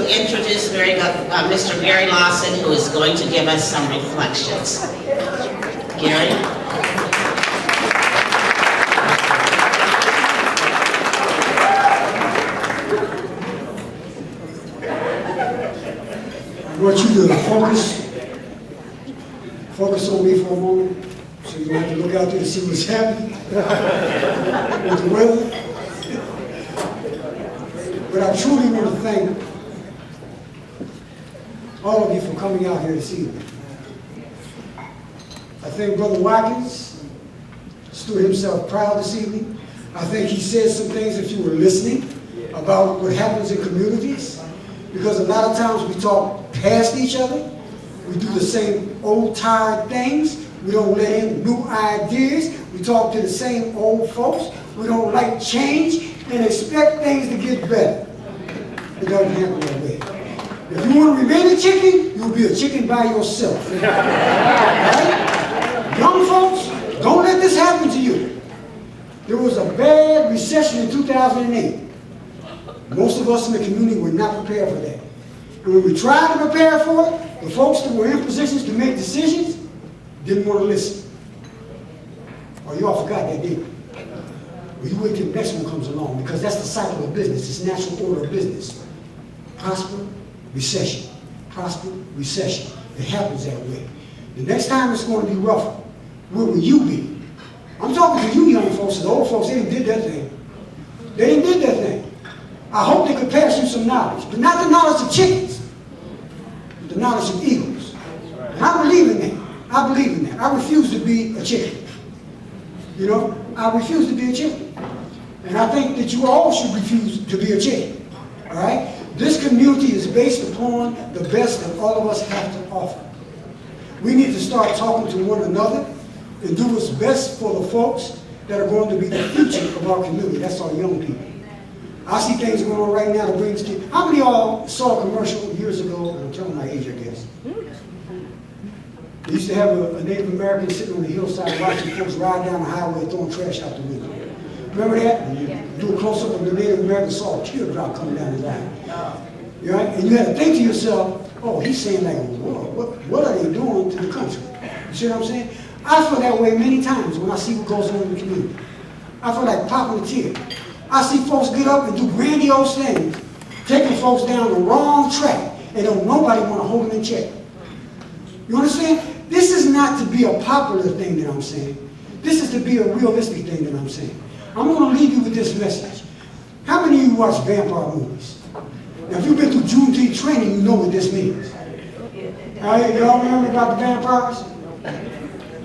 introduce Mr. Gary Lawson, who is going to give us some reflections. Gary? I want you to focus on me for a moment, so you don't have to look out there and see what's happening with the weather. But I truly want to thank all of you for coming out here this evening. I think Brother Watkins stood himself proud this evening. I think he said some things, if you were listening, about what happens in communities. Because a lot of times we talk past each other. We do the same old tired things. We don't let in new ideas. We talk to the same old folks. We don't like change and expect things to get better. It doesn't happen that way. If you want to remain a chicken, you'll be a chicken by yourself. Right? Young folks, don't let this happen to you. There was a bad recession in 2008. Most of us in the community were not prepared for that. And when we tried to prepare for it, the folks that were in positions to make decisions didn't want to listen. Or you all forgot that, didn't you? Well, you wait till the next one comes along, because that's the cycle of business. It's natural order of business. Prosper, recession. Prosper, recession. It happens that way. The next time it's going to be rougher. Where will you be? I'm talking to you young folks. The old folks, they didn't did that thing. They didn't did that thing. I hope they could pass you some knowledge, but not the knowledge of chickens, but the knowledge of eagles. And I believe in that. I believe in that. I refuse to be a chicken. You know, I refuse to be a chicken. And I think that you all should refuse to be a chicken. All right? This community is based upon the best that all of us have to offer. We need to start talking to one another and do what's best for the folks that are going to be the future of our community. That's our young people. I see things going on right now that brings kids. How many of y'all saw a commercial years ago? I'm telling my age, I guess. They used to have a Native American sitting on the hillside watching folks ride down the highway throwing trash out the window. Remember that? And you do a close-up of the Native American, saw a teardrop coming down his eye. Right? And you had to think to yourself, oh, he's saying like, what are they doing to the country? You see what I'm saying? I feel that way many times when I see what goes on in the community. I feel like popping a tear. I see folks get up and do grandiose things, taking folks down the wrong track, and don't nobody want to hold them in check. You understand? This is not to be a popular thing that I'm saying. This is to be a realistic thing that I'm saying. I'm going to leave you with this message. How many of you watch vampire movies? Now, if you've been through Juneteenth training, you know what this means. All right, y'all remember about the vampires?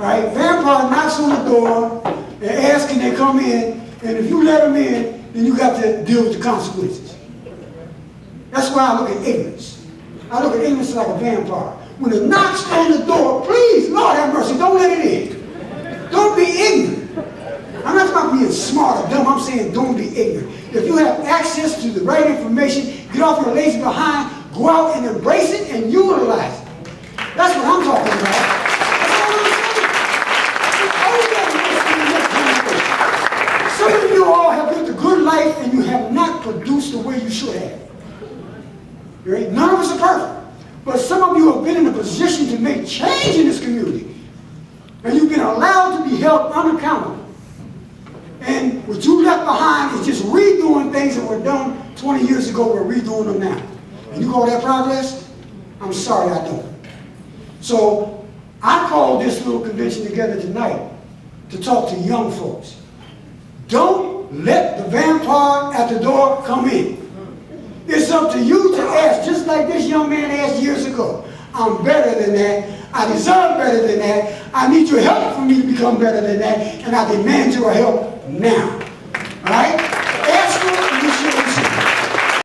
All right, vampire knocks on the door and asks can they come in, and if you let them in, then you got to deal with the consequences. That's why I look at ignorance. I look at ignorance like a vampire. When it knocks on the door, please, Lord have mercy, don't let it in. Don't be ignorant. I'm not talking about being smart or dumb. I'm saying don't be ignorant. If you have access to the right information, get off your lazy behind, go out and embrace it and utilize it. That's what I'm talking about. That's all I'm saying. Some of you all have lived a good life and you have not produced the way you should have. Right? None of us are perfect. But some of you have been in a position to make change in this community. And you've been allowed to be held unaccountable. And what you left behind is just redoing things that were done 20 years ago. We're redoing them now. And you call that progress? I'm sorry, I don't. So I called this little convention together tonight to talk to young folks. Don't let the vampire at the door come in. It's up to you to ask, just like this young man asked years ago. I'm better than that. I deserve better than that. I need your help for me to become better than that. And I demand your help now. All right?